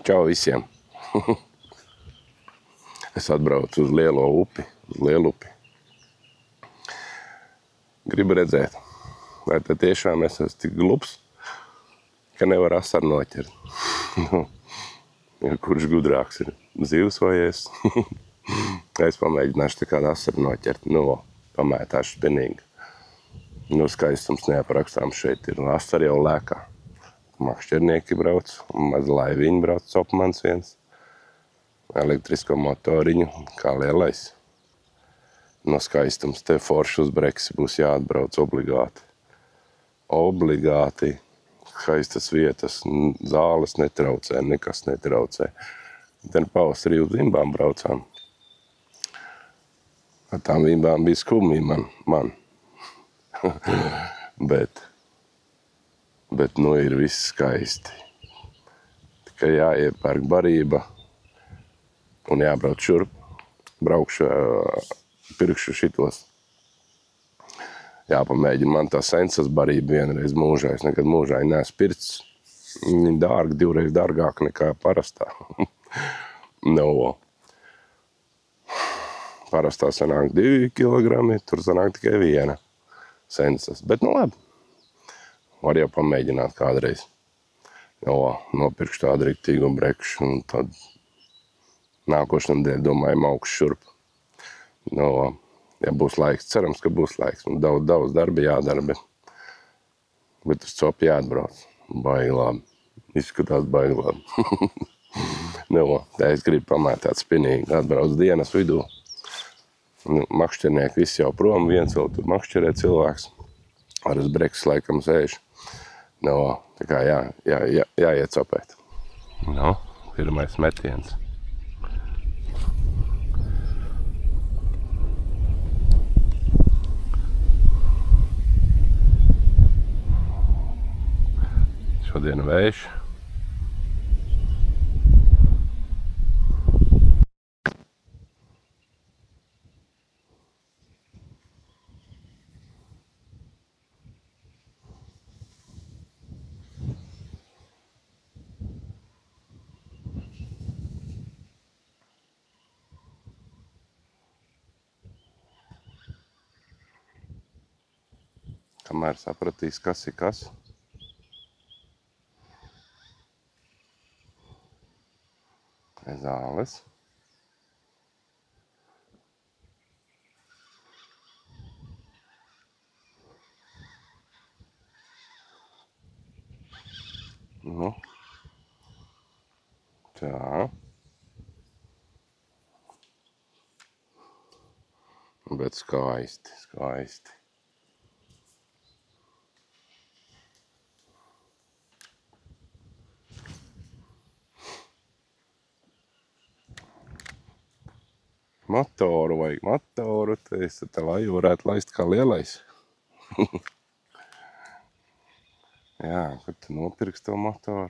Čau visiem! Es atbraucu uz lielo upi, uz Lielupi. Gribu redzēt, vai te tiešām es esmu tik glups, ka nevar asaru noķert. Kurš gudrāks ir, zivs vai es? Es pamēģināšu te kādu asaru noķert. Pamētāšu spinīgi. Skaistums neaprakstāms šeit ir. Asari jau lēkā. Makšķernieki brauc, maz laiviņi brauc, Copmans viens. Elektrisko motoriņu, kā lielais. Skaistums te forši uz Breksi būs jāatbrauc obligāti. Obligāti. Skaistas vietas, zāles netraucē, nekas netraucē. Tad pavasarī uz vimbām braucām. Ar tām vimbām bija skumji man. Bet ir viss skaisti. Tikai jāiepērk barība un jābrauc šurp. Braukšu, pirkšu šitos. Jāpamēģina man tā sensas barība vienreiz mūžā. Es nekad mūžā neesmu pircis. Viņi dārgi, 2 reizes dārgāk nekā parastā. Parastā sanāk 2 kilogrami, tur sanāk tikai 1 sensas. Bet labi. Var jau pamēģināt kādreiz. Nopirkšu tādu riktīgu brekšu, un tad nākošu nedēļu domāju augšu šurp. Ja būs laiks, cerams, ka būs laiks. Daudz darba jādara, bet uz copu jāatbrauc. Baigi labi. Izskatās baigi labi. Es gribu pamētāt spinīgi, atbrauc dienas vidū. Makšķernieki visi jau prom, viens vēl tur makšķerē cilvēks. Ar uz Brekses laikam sēž. Tā kā jāiet copēt. Pirmais metiens. Šodien vējš. Kamēr sapratīs, kas ir kas. Zāles. Tā. Bet skaisti. Motoru vajag, motoru. Es te laju varētu laist kā lielais. Jā, kad tu nopirks to motoru?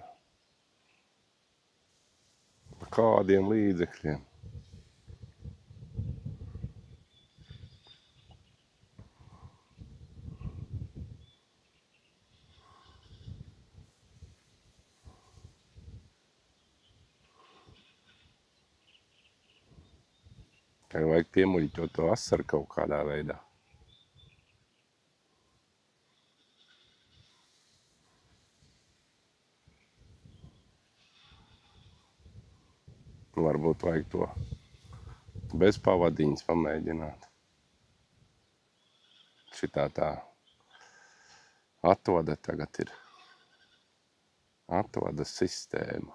Par kādiem līdzekļiem? Vajag piemuļķot to asaru kaut kādā veidā. Varbūt vajag to bez pavadiņas pamēģināt. Šitā tā atvada tagad ir. Atvadas sistēma.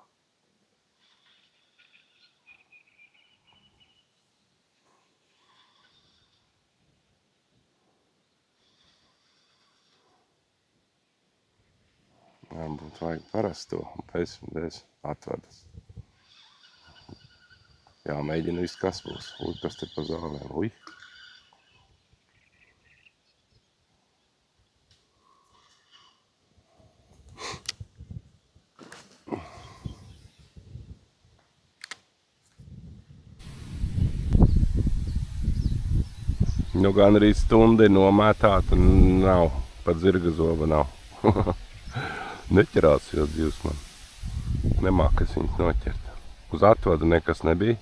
Varbūt vajag parasto bez atvadas. Jāmēģina viss, kas būs. Kas te pa zālēm. Gan arī stunda ir nomētāta, nav. Pat zirga zoba nav. Neķerās jau dzīvs man. Nemākas viņas noķert. Uz atvadu nekas nebija.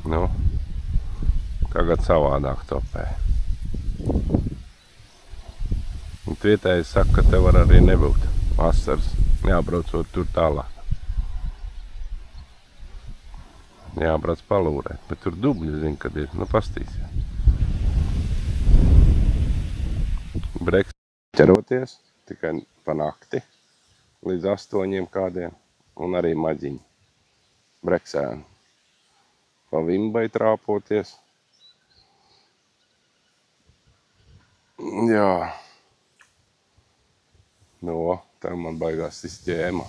Nu, tagad savādāk topē. Un vietēji saka, ka te var arī nebūt vasaras, jābraucot tur tālāk. Jābrauc palūrēt, bet tur dubļi zina, kad ir, nu pastīsies. Breks ķeroties tikai pa nakti līdz 8 kādiem un arī maģiņi. Breksēni. Pa Vimbai trāpoties. Jā. No, tā man baigās sistēma.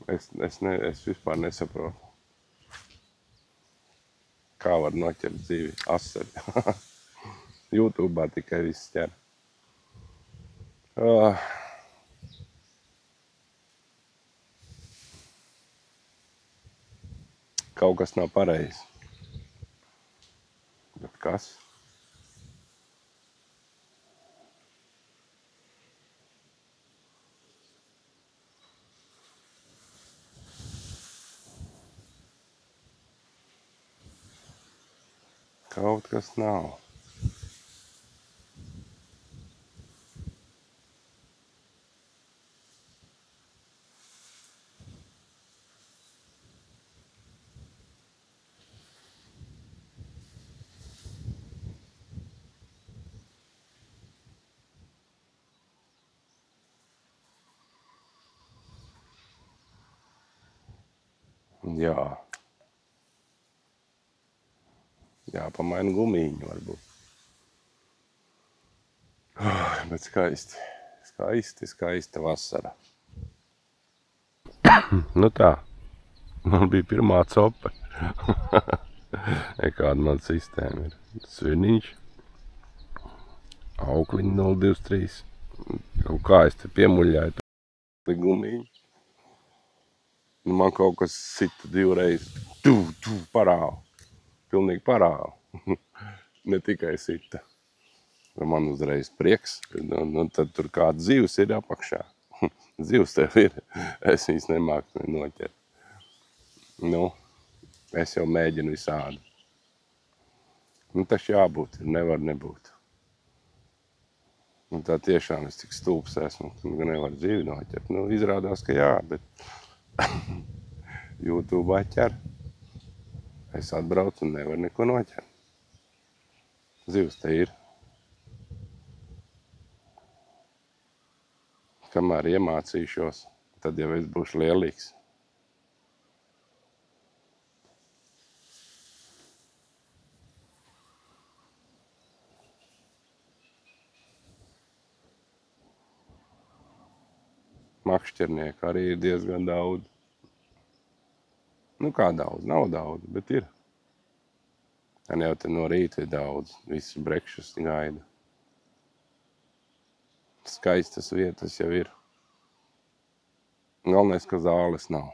Es vispār nesaprotu. Kā var noķert dzīvi asari. YouTube'ā tikai viss ķer. Kaut kas nav pareizi. Bet kas? Kaut kas nav. Jā. Jāpamaina gumīņu varbūt. Bet skaisti. Skaista vasara. Nu tā. Man bija pirmā copa. Kāda man sistēma ir. Sviniņš. Aukliņa 023. Kaut kā es te piemuļāju gumīņu. Man kaut kas sita divreiz. Parāvu. Pilnīgi parāvu. Ne tikai sita. Man uzreiz prieks. Un tad tur kāda zivs ir apakšā. Zivs tev ir. Es viņas nemāku noķert. Nu, es jau mēģinu visādi. Nu, taču jābūt. Nevar nebūt. Un tā tiešām es tik stulbs esmu. Nevar dzīvi noķert. Nu, izrādās, ka jā, bet YouTube'ā ķer. Es atbraucu un nevaru neko noķert. Zivs te ir. Kamēr iemācīšos, tad jau es būšu lielīgs. Makšķernieku arī ir diezgan daudz. Nu kā daudz? Nav daudz, bet ir. Gan jau te no rīta ir daudz. Visi brekšus gaida. Skaistas vietas jau ir. Galvenais, ka zāles nav.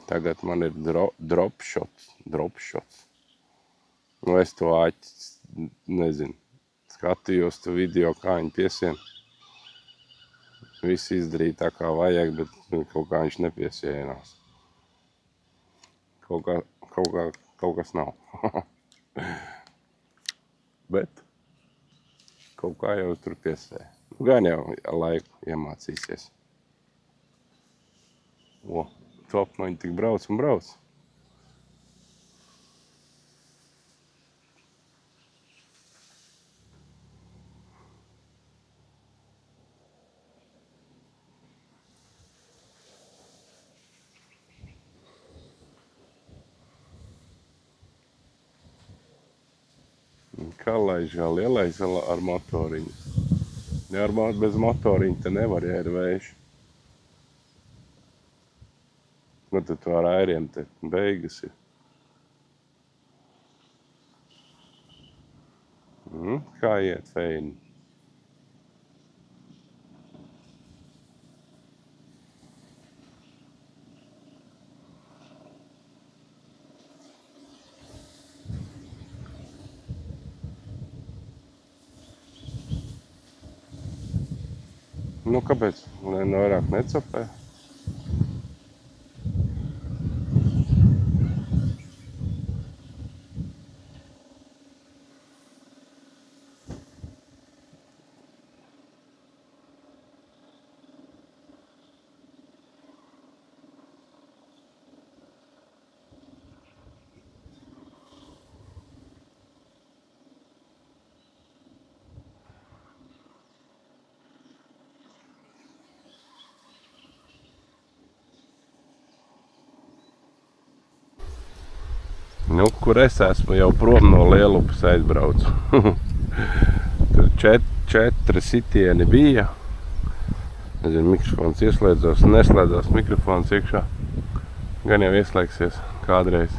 Tagad man ir dropshots. Nu, es to nezinu. Skatījos tu video, kā viņi piesien. Viss izdarīja tā, kā vajag, bet kaut kā viņš nepiesienās. Kaut kas nav. Bet kaut kā jau tur piesē. Gan jau laiku iemācīsies. Topmaņi tik brauc un brauc. Kā laiž, lielais ar motoriņu. Ja bez motoriņa te nevar, ja ir vējš. Nu, tad ar airiem te beigas ir. Kā iet feini? Nu, kāpēc vairāk necapē? Nu, kur es esmu jau prom no Lielupes aizbraucu. Tur 4 sitieni bija. Nezinu, mikrofons ieslēdzās, neslēdzās mikrofons iekšā. Gan jau ieslēgsies kādreiz.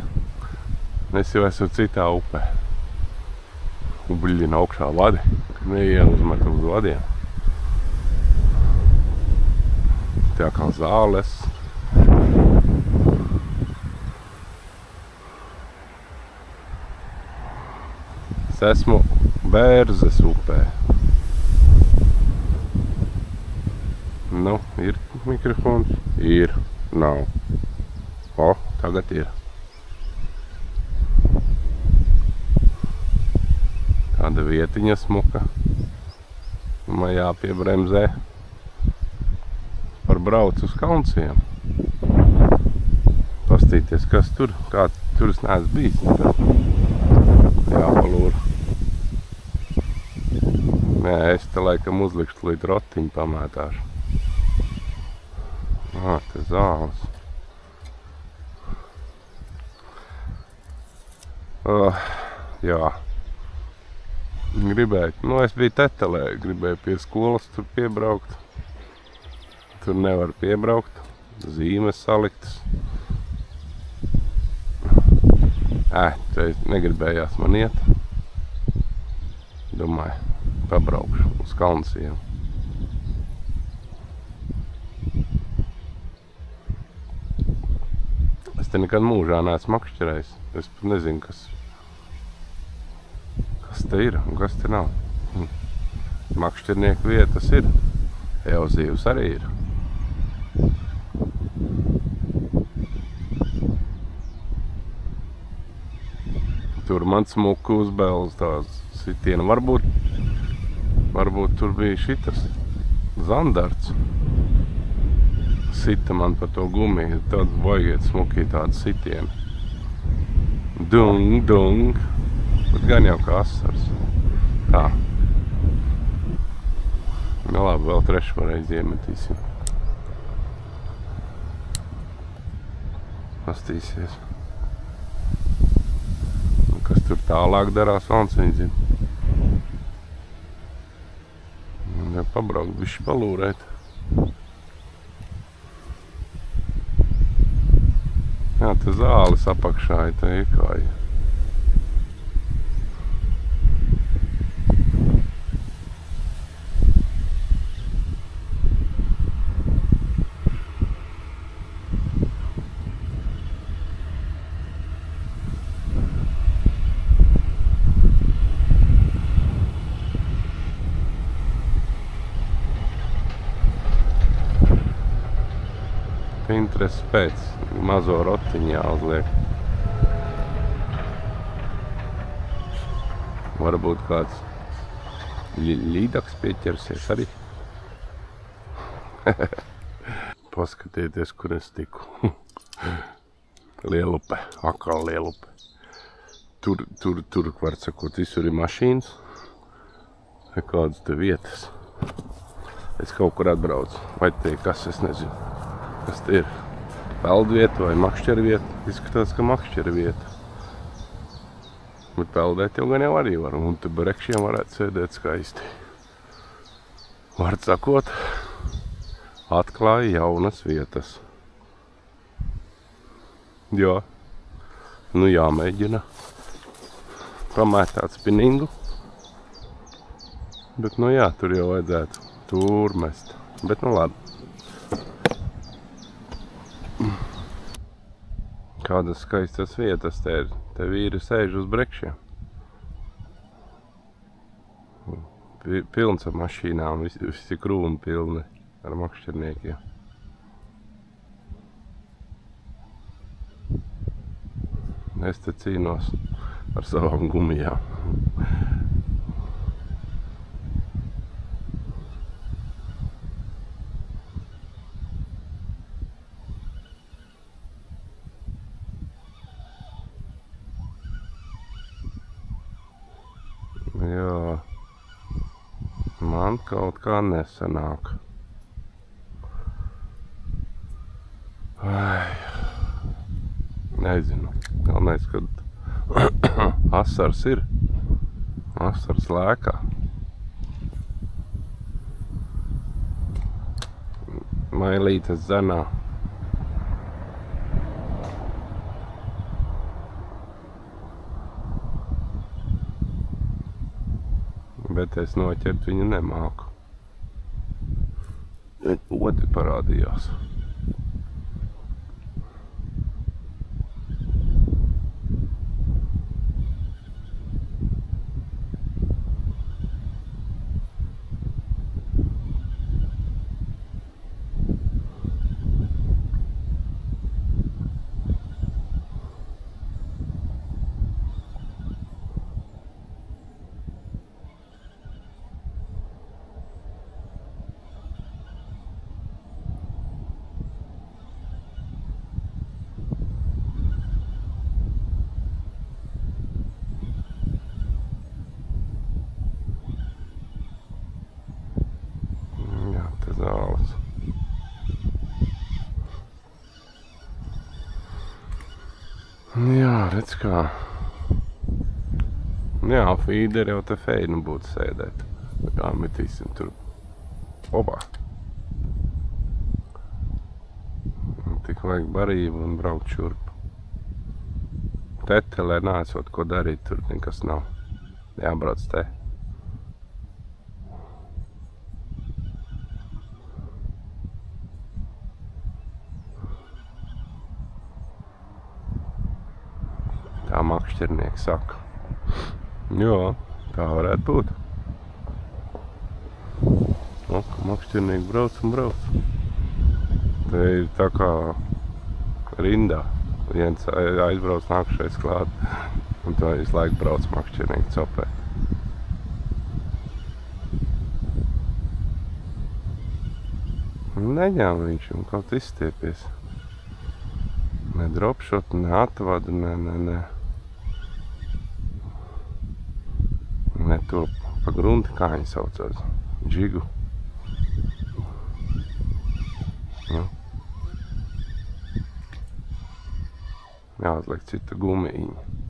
Es jau esmu citā upē. Ubļina augšā vadi, kad neieuzmet uz vadiem. Tā kā zāles. Es esmu Bērzes upē. Nu, ir mikrofons? Ir. Nav. O, tagad ir. Tāda vietiņa smuka. Man jāpiebremzē. Par brauc uz Kaunciem. Pastīties, kas tur. Kā tur es neesmu bijis. Jāpalūra. Nē, es te laikam uzlikšu līdz rotiņu pamētāšu. Te zāles. Jā. Gribēju, es biju Tetelē, gribēju pie skolas tur piebraukt. Tur nevar piebraukt. Zīmes saliktas. Te negribējās man iet. Domāju, pabraukšu uz Kaunciem. Es te nekad mūžā neesmu makšķerējis. Es pat nezinu, kas te ir un kas te nav. Makšķernieku vietas ir. Eozīvs arī ir. Tur man smuku uzbēlas tās sitiena. Varbūt tur bija šitas zandarts. Sita man pa to gumiju. Tāds baigiet smukī tāda sitiena. Dung, dung. Bet gan jau kā asars. Tā. Nu labi, vēl trešreiz iemetīsim. Pastīsies. Kas tur tālāk darās, Vans viņi zina. Ja pabraukt, bišķi palūrēt. Jā, te zāles apakšā ir tā iekāja. Interesi pēc mazo rotiņu jāuzliek. Varbūt kāds līdaks pieķersies arī. Paskatieties, kur es tiku. Lielupe, atkal Lielupe. Tur, var sakot, visur ir mašīnas. Kādas te vietas. Es kaut kur atbraucu. Vai te kas, es nezinu. Kas te ir? Peldvieta vai makšķera vieta? Izskatās, ka makšķera vieta. Bet peldēt jau gan jau arī var. Un te brekšiem varētu sēdēt skaisti. Var sakot, atklāja jaunas vietas. Jo, nu jāmēģina pamētāt spinningu. Bet nu jā, tur jau vajadzētu tur mest. Bet nu labi. Kādas skaistas vietas te ir. Te vīri sēž uz brekšiem. Pilns ar mašīnām, visi krūmi pilni. ar makšķerniekiem. Es te cīnos ar savām gumijām. Jā, man kaut kā nesanāk. Ai, nezinu, galvenais, kad asars ir, asars lēkā. Mailītes zenā. Bet es noķert viņu nemāku. Otri parādījās. Zāles. Jā, redz kā. Jā, fīderi jau te feinu būtu sēdēt. Jā, metīsim tur. Opā. Tik vajag barību un braukt šurp. Tetelē nāsot, ko darīt, tur nekas nav. Jābrauc te. Tā makšķernieki saka. Jo, tā varētu būt. Makšķernieki brauc un brauc. Te ir tā kā rindā. Viens aizbrauc, nākušais klāt. Un tā visu laiku brauc makšķernieki copē. Neņēma viņš un kaut izstiepies. Ne dropshot, ne atvadu, ne to pa grunti, kā viņi saucās. Džigu. Ja. Jāuzliek cita gumiņa.